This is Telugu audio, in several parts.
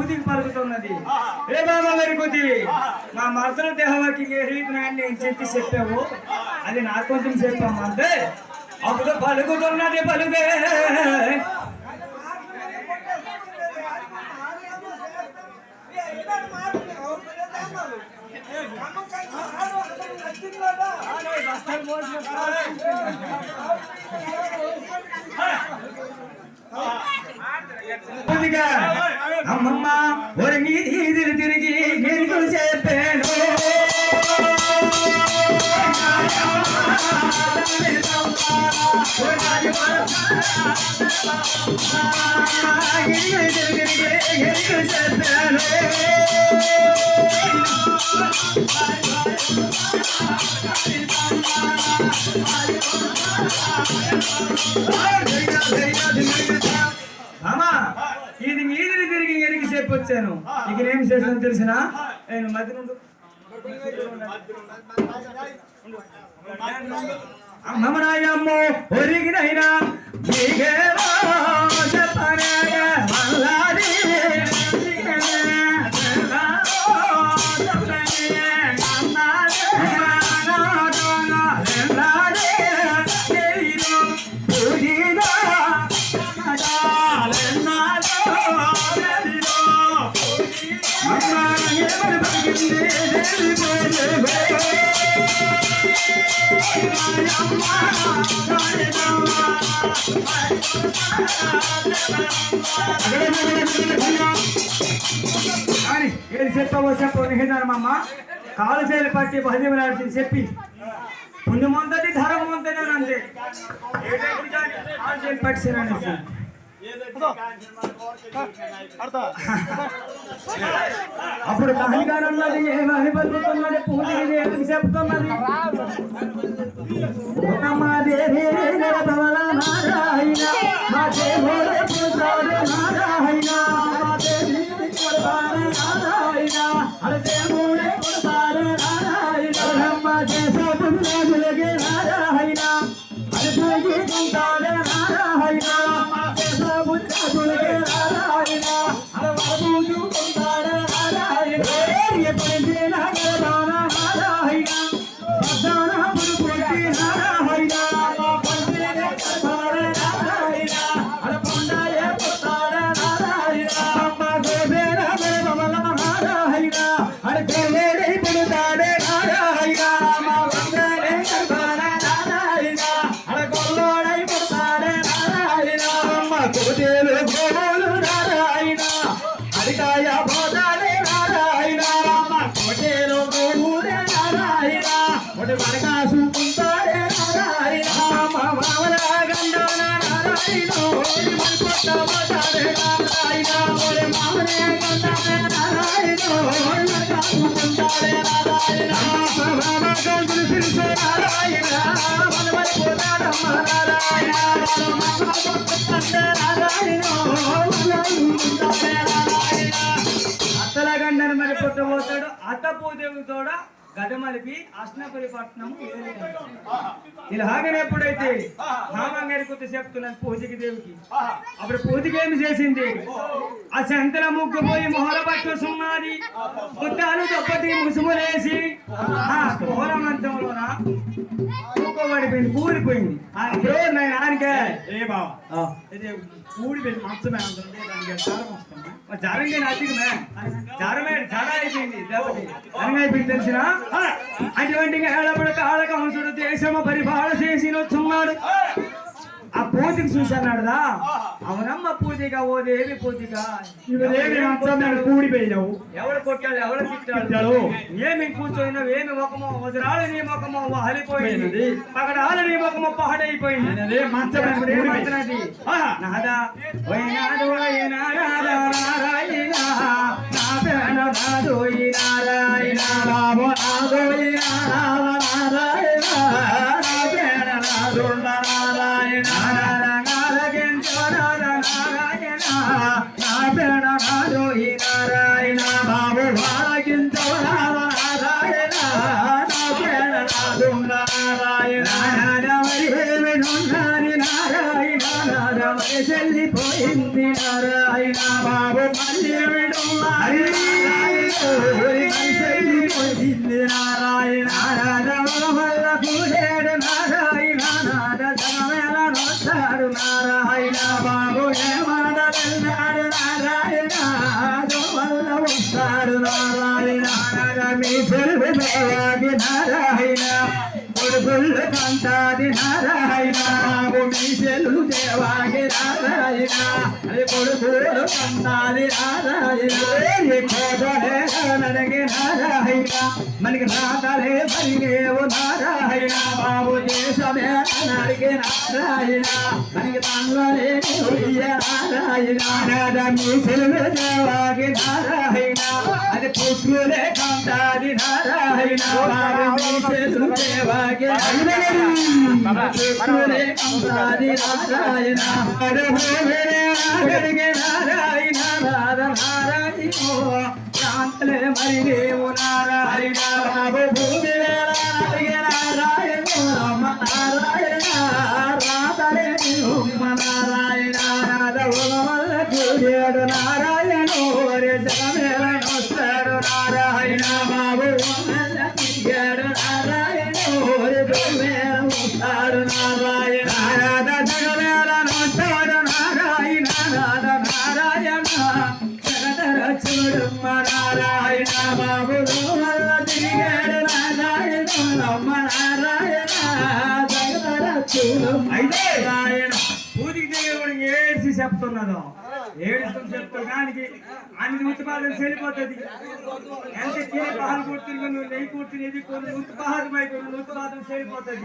పూతికి పలుకుతున్నది. ఏ బాబా వెరుగుతి మా మనసులో దేహవాకి నేను చెప్పావు అది నాకు కొంచెం చెప్పామంటే అప్పుడు పలుకుతున్నది పలుగే. అమ్మమ్మ ఒరిగి తిరిగి గిరికి చెప్పాను అమ్మా ఇది మీదిని తిరిగి ఎరికి చెప్పొచ్చాను. ఇక ఏం చేసాను తెలిసిన నేను మధ్య నుండి అమ్మరాయమ్మో ఒరిగినైనా ఏది చెప్పవో చెప్పు నిహిదానమ్మ కాలు చేలు పట్టి భజన రాల్సింది చెప్పి పుణ్యం ఉంటది ధర్మం ఉంటది అని అంతే కాలు చేలు పట్టిసేననేసి అప్పుడు కహనిగారు అన్నది ఏమని బతుకుతున్నది పూజకి దేవుడికి చెప్తున్నది అత్తలగండని మరి పుట్టబోతాడు అత్తపూదేవి తోడ గదమలిపి అష్నపురి పట్నం ఇలాగనే ఎప్పుడైతే మామంగారి కొద్ది చెప్తున్నాను పూజకి దేవికి అప్పుడు పూజకి ఏమి చేసింది ఆ శంకర ముగ్గు పోయి మొహల పట్టు సున్నాది బుద్ధాలు దొప్పటి ముసుములేసి ఆ ఘోర మంచంలోన పడిపోయింది కూలిపోయింది ఆయనకే ఏ బావా కూడిపోయింది మంచమే జరంగా అధికమే జరమే జర అయిపోయింది అయిపోయింది తెలిసిన అటువంటి ఏడబడి కాళక హంసుడు దేశమ పరిపాలన చేసి వచ్చున్నాడు. ఆ పూతికి చూసన్నాడుదా అవునమ్మ పూతిగా ఓ దేవి పూతిగా కూడిపోయినావు ఎవడు కొట్టాడు ఎవడు తిట్టాడు ఏమి కూర్చోయినావు ఏమి ముఖమో వజరాలు నీ ముఖమో హలిపోయింది పగడాలు నీ ముఖమో పహడైపోయింది మంచది నాదా నారాయణ నారాయణ బాబు చెల్లిపోయింది నారాయణ బాబు మళ్ళీ నారాయణ వల్ల పూజేడు నారాయణ నాద జగమేళ నోస్తాడు నారాయణ బాబు ఏమాడన్నాడు నారాయణ వల్ల వస్తాడు నారాయణ మీ సెల్వి దేవాది నారాయణ కొడుకులు కంటాది నారాయణ బాబు మీ సెల్లు దేవాది నారాయణ అది కొడుకులు కంటాది నారాయణ కోదలే నడగే నారాయణ మనకి రాతలే పరిగేవు నారాయణ బాబు దేశమే నడిగే నారాయణ మనకి తండ్రులే నారాయణ మీ సెల్లు దేవాది నారాయణ అది పుత్రులే కంటాది నారాయణ బాబు మీ సెల్లు దేవాది పుత్రులే కంటాది నారాయణ అడిగే నారాయణ నారాయణ శాంతలే మరిగేవు నారాయణ బాబు భూమి అడిగే నారాయణ రమ నారాయణ రాతలే నారాయణ వల్ల చూడాడు నారాయణ జగమేళ వస్తాడు నారాయణ బాబు నారాయణ వస్తాడు నారాయణ జగమేళ వస్తాడు నారాయణ నారాయణ జగదర చూడమ్మ నారాయణ బాబు వల్ల తిరిగాడు నారాయణ రమ్మ నారాయణ జగదర చూడమ్మ అయితే నారాయణ పూజకి దగ్గర ఏడ్చి చెప్తున్నదో ఏడుస్తుంది చెప్తావు దానికి అన్ని ఉత్పాదన చెల్లిపోతుంది ఎంత తినే పహాలు కొడుతుంది నువ్వు నెయ్యి కూర్చుని ఎది కొన్ని ఉత్పాదం అయిపోయి ఉత్పాదన చెల్లిపోతుంది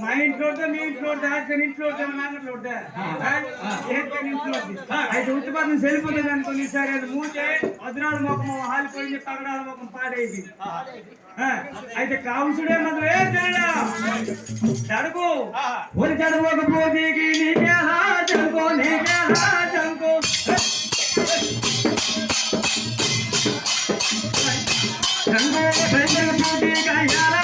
మా ఇంట్లో మీ ఇంట్లో అక్కడ ఇంట్లో నాన్నట్లో ఇంట్లో అయితే ఉత్పాదన చెల్లిపోతుంది అనుకుని సరే అది మూతే వజ్రాల ముఖం హాలిపోయింది పగడాల ముఖం పాడేది అయితే కావుసుడే మొదలు ఏ జడుగు ఒరి జడవకపోతే నీకే జంకో నీకే జంకో జంకో పోటీ కయ్యాల